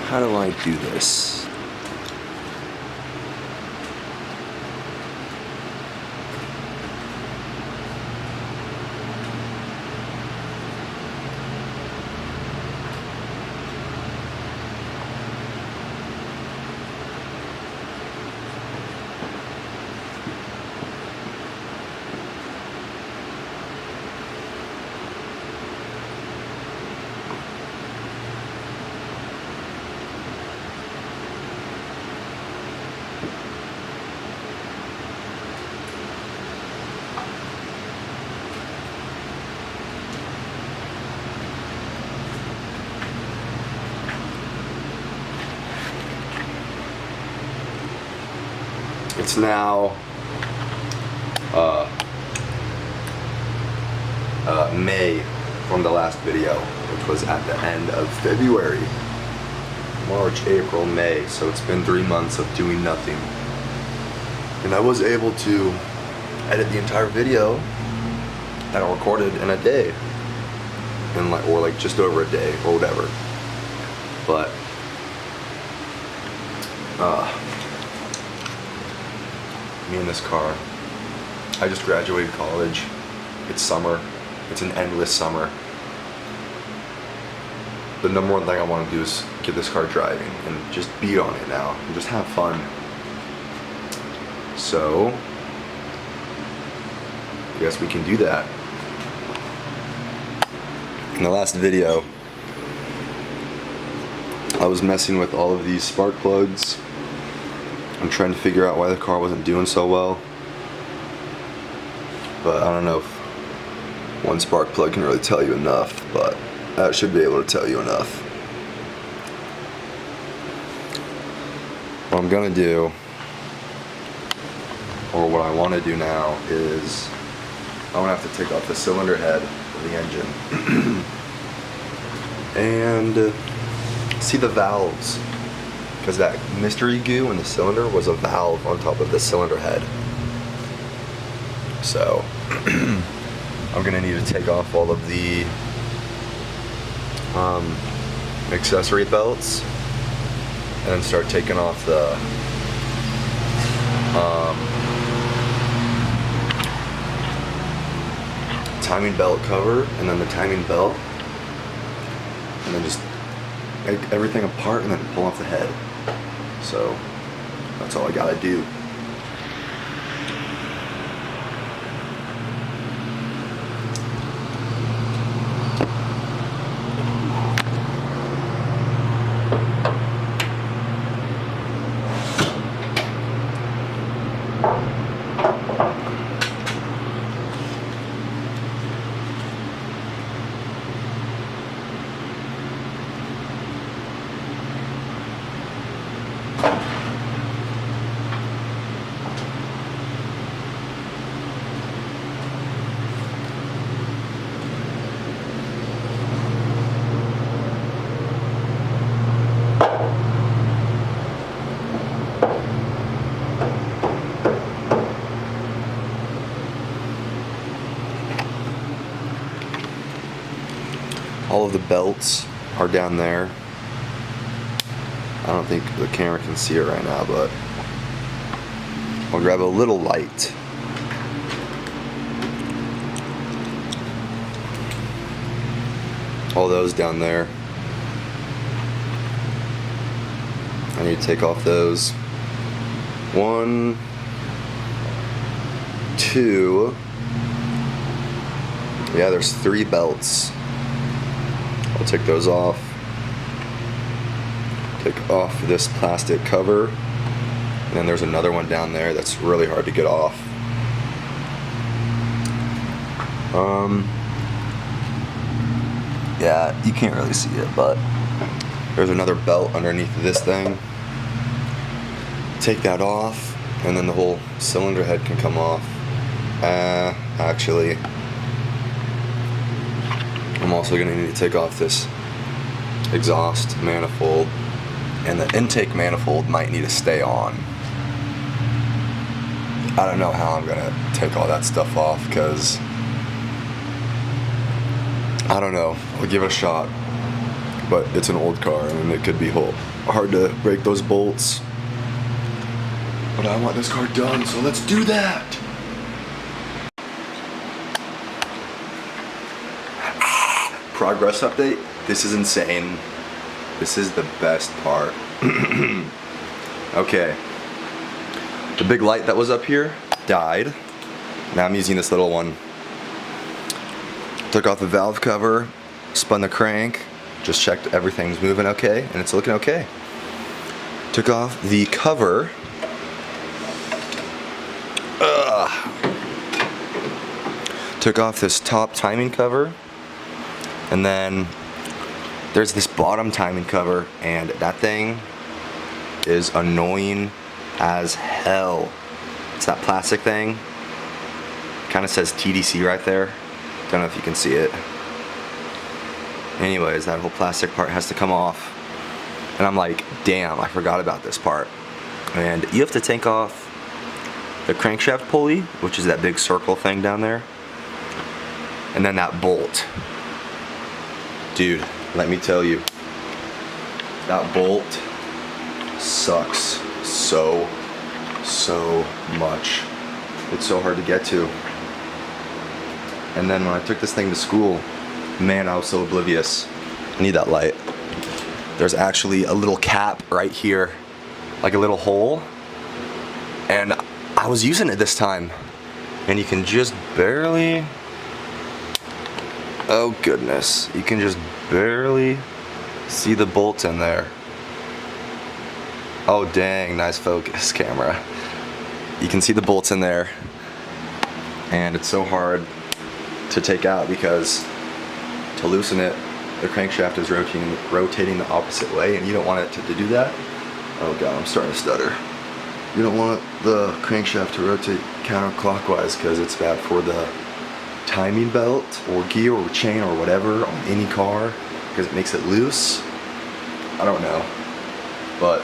how do I do this? It's now May from the last video, which was at the end of February. March, April, May, so it's been 3 months of doing nothing. And I was able to edit the entire video that I recorded in a day. Or like just over a day or whatever. But me and this car. I just graduated college. It's summer. It's an endless summer. The number one thing I want to do is get this car driving and just beat on it now and just have fun. So I guess we can do that. In the last video, I was messing with all of these spark plugs. I'm trying to figure out why the car wasn't doing so well. But I don't know if one spark plug can really tell you enough, but that should be able to tell you enough. What I'm gonna do, or what I want to do now, is I'm gonna have to take off the cylinder head of the engine and see the valves, because that mystery goo in the cylinder was a valve on top of the cylinder head. So I'm gonna need to take off all of the accessory belts and then start taking off the timing belt cover and then the timing belt, and then just take everything apart and then pull off the head. So that's all I gotta do. All of the belts are down there. I don't think the camera can see it right now, but I'll grab a little light. All those down there. I need to take off those. 1, 2. Yeah, there's 3 belts. I'll take those off. Take off this plastic cover. And then there's another one down there that's really hard to get off. Yeah, you can't really see it, but there's another belt underneath this thing. Take that off, and then the whole cylinder head can come off. Actually, I'm also going to need to take off this exhaust manifold, and the intake manifold might need to stay on. I don't know how I'm going to take all that stuff off, because I don't know. I'll give it a shot. but it's an old car and it could be hard to break those bolts. But I want this car done, so let's do that. Progress update. This is insane. This is the best part. Okay. The big light that was up here died. Now I'm using this little one. Took off the valve cover, spun the crank, just checked everything's moving okay, and it's looking okay. Took off the cover. Took off this top timing cover, and then there's this bottom timing cover, and that thing is annoying as hell. It's that plastic thing. Kind of says TDC right there. Don't know if you can see it. Anyways, that whole plastic part has to come off. And I'm like, damn, I forgot about this part. And you have to take off the crankshaft pulley, which is that big circle thing down there. And then that bolt. Dude, let me tell you, that bolt sucks so much. It's so hard to get to. And then when I took this thing to school, man, I was so oblivious. I need that light. There's actually a little cap right here, like a little hole. And I was using it this time. And you can just barely, oh goodness, you can just barely see the bolts in there. Oh dang, nice focus, camera. You can see the bolts in there. And it's so hard to take out because to loosen it, the crankshaft is rotating the opposite way, and you don't want it to do that. Oh god, I'm starting to stutter. You don't want the crankshaft to rotate counterclockwise because it's bad for the timing belt or gear or chain or whatever on any car because it makes it loose. I don't know. But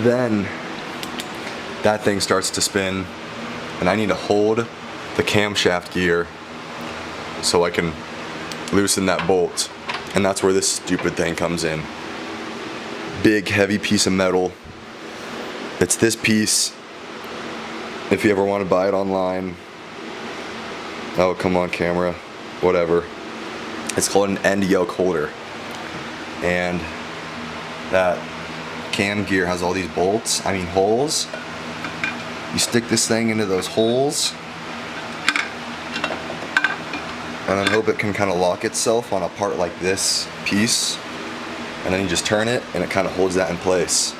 then that thing starts to spin and I need to hold the camshaft gear so I can loosen that bolt, and that's where this stupid thing comes in. Big heavy piece of metal. It's this piece. If you ever want to buy it online, oh come on camera, whatever. It's called an end yoke holder, and that cam gear has all these bolts, holes. You stick this thing into those holes and then hope it can kind of lock itself on a part like this piece, and then you just turn it and it kind of holds that in place.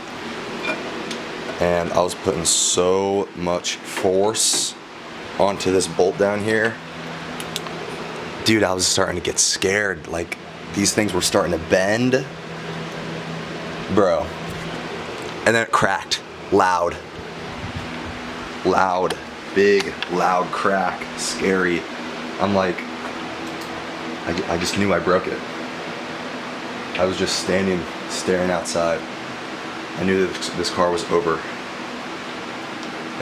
And I was putting so much force onto this bolt down here, dude, I was starting to get scared. Like these things were starting to bend, bro. And then it cracked, loud, big loud crack, scary. I'm like, I just knew I broke it. I was just standing, staring outside. I knew that this car was over.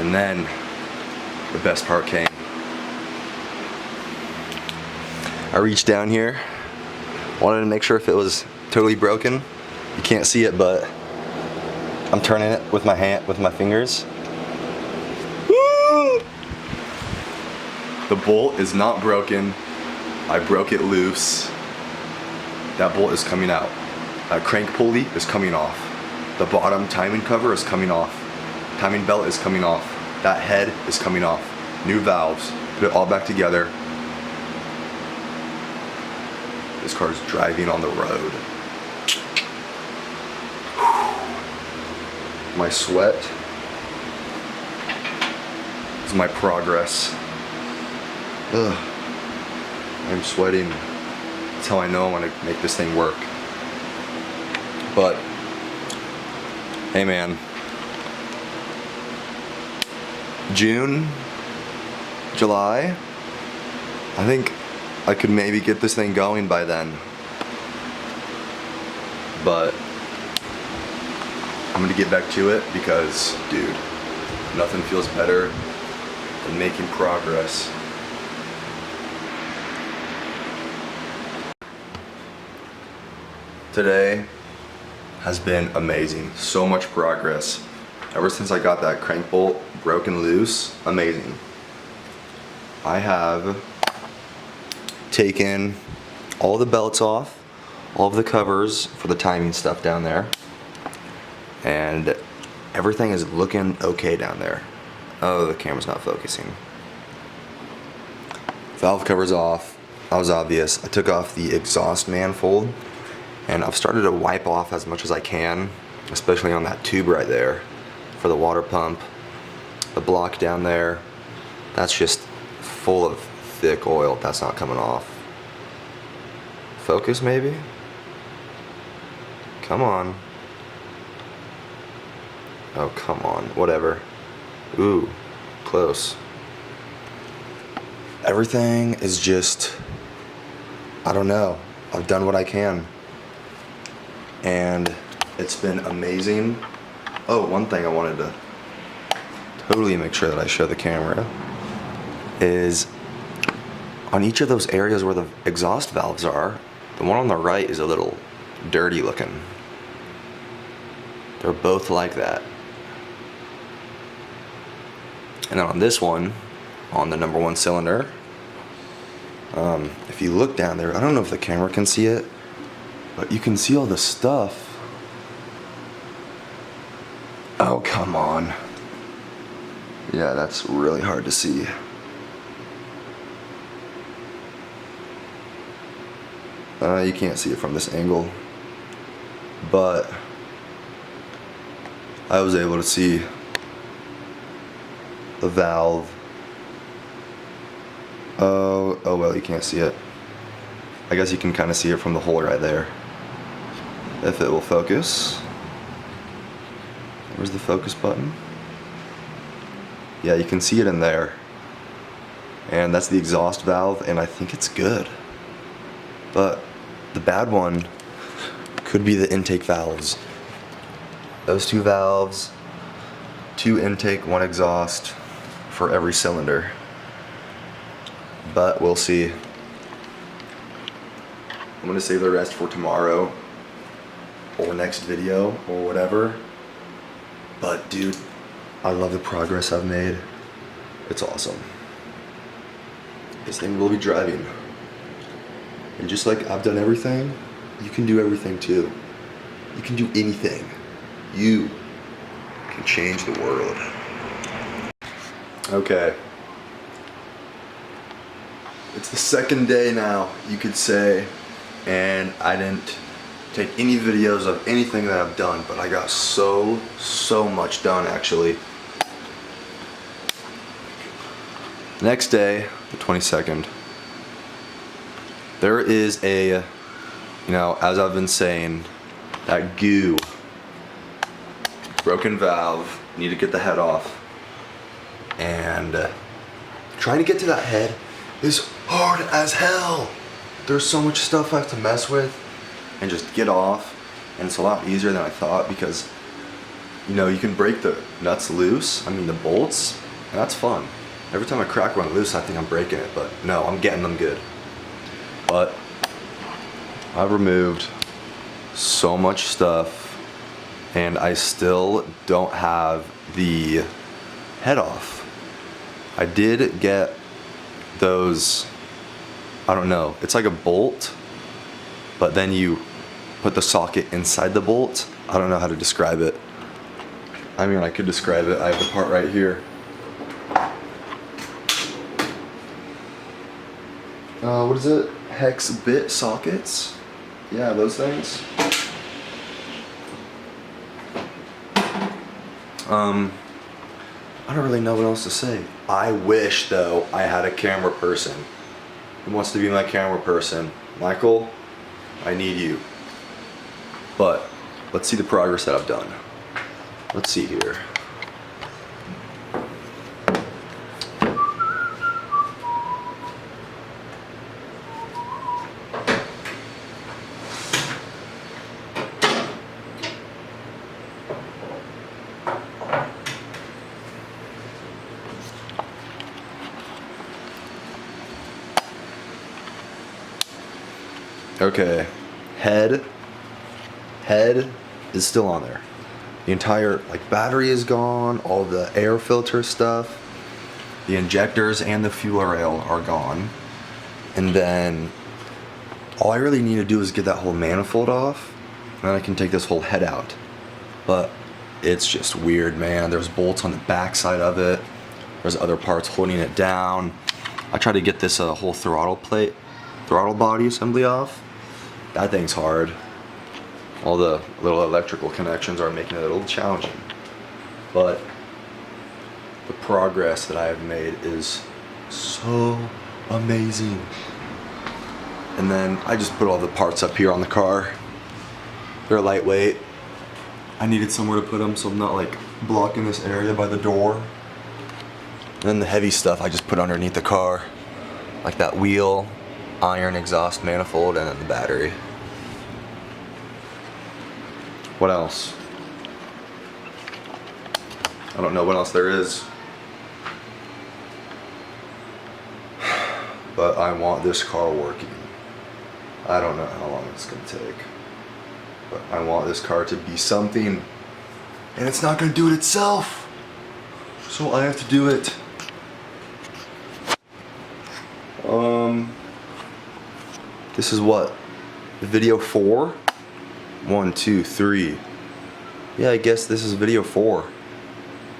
And then the best part came. I reached down here, wanted to make sure if it was totally broken. You can't see it, but I'm turning it with my hand, with my fingers. Woo! The bolt is not broken. I broke it loose. That bolt is coming out. That crank pulley is coming off. The bottom timing cover is coming off. Timing belt is coming off. That head is coming off. New valves. Put it all back together. This car is driving on the road. My sweat is my progress. Ugh. I'm sweating. That's how I know I'm gonna make this thing work. But hey man, June, July, I think I could maybe get this thing going by then. But I'm gonna get back to it because, dude, nothing feels better than making progress. today has been amazing. So much progress. Ever since I got that crank bolt broken loose, amazing. I have taken all the belts off, all of the covers for the timing stuff down there, and everything is looking okay down there. Oh, the camera's not focusing. Valve covers off, that was obvious. I took off the exhaust manifold, and I've started to wipe off as much as I can, especially on that tube right there for the water pump. The block down there, that's just full of thick oil. That's not coming off. Focus maybe? Come on. Oh, come on, whatever. Ooh, close. Everything is just, I don't know. I've done what I can. And it's been amazing. Oh, one thing I wanted to totally make sure that I show the camera is on each of those areas where the exhaust valves are, the one on the right is a little dirty looking. They're both like that. And then on this one, on the number 1 cylinder, if you look down there, I don't know if the camera can see it, but you can see all the stuff. Oh, come on. Yeah, that's really hard to see. You can't see it from this angle, but I was able to see the valve. Oh well, you can't see it. I guess you can kind of see it from the hole right there. If it will focus. Where's the focus button? Yeah, you can see it in there. And that's the exhaust valve, and I think it's good. But the bad one could be the intake valves. Those 2 valves, 2 intake, 1 exhaust for every cylinder. But we'll see. I'm gonna save the rest for tomorrow or next video or whatever. But dude, I love the progress I've made. It's awesome. This thing will be driving. And just like I've done everything, you can do everything too. You can do anything. You can change the world. Okay. It's the 2nd day now, you could say, and I didn't take any videos of anything that I've done, but I got so much done actually. Next day, the 22nd, there is a, as I've been saying, that goo, broken valve, need to get the head off, and trying to get to that head is hard as hell. There's so much stuff I have to mess with and just get off, and it's a lot easier than I thought because you can break the nuts loose, the bolts, and that's fun. Every time I crack one loose I think I'm breaking it, but no, I'm getting them good. But I've removed so much stuff and I still don't have the head off. I did get those, I don't know, it's like a bolt, but then you put the socket inside the bolt. I don't know how to describe it. I could describe it. I have the part right here. What is it? Hex bit sockets? Yeah, those things. I don't really know what else to say. I wish though I had a camera person. Who wants to be my camera person? Michael, I need you. But let's see the progress that I've done. Let's see here. Okay, head head is still on there. The entire like battery is gone, all the air filter stuff, the injectors and the fuel rail are gone. And then all I really need to do is get that whole manifold off, and then I can take this whole head out. But it's just weird, man. There's bolts on the back side of it. There's other parts holding it down. I tried to get this whole throttle body assembly off. That thing's hard. All the little electrical connections are making it a little challenging. But the progress that I have made is so amazing. And then I just put all the parts up here on the car. They're lightweight. I needed somewhere to put them so I'm not like blocking this area by the door. And then the heavy stuff I just put underneath the car, like that wheel, iron exhaust manifold, and then the battery. What else? I don't know what else there is. But I want this car working. I don't know how long it's gonna take. But I want this car to be something. And it's not gonna do it itself. So I have to do it. This is what? Video 4? 1, 2, 3. Yeah, I guess this is video 4.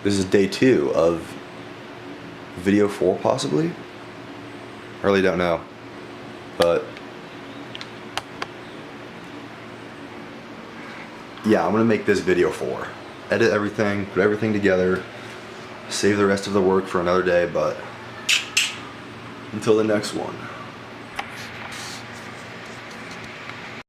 This is day 2 of video 4 possibly? I really don't know. But yeah, I'm gonna make this video 4. Edit everything, put everything together, save the rest of the work for another day, but until the next one.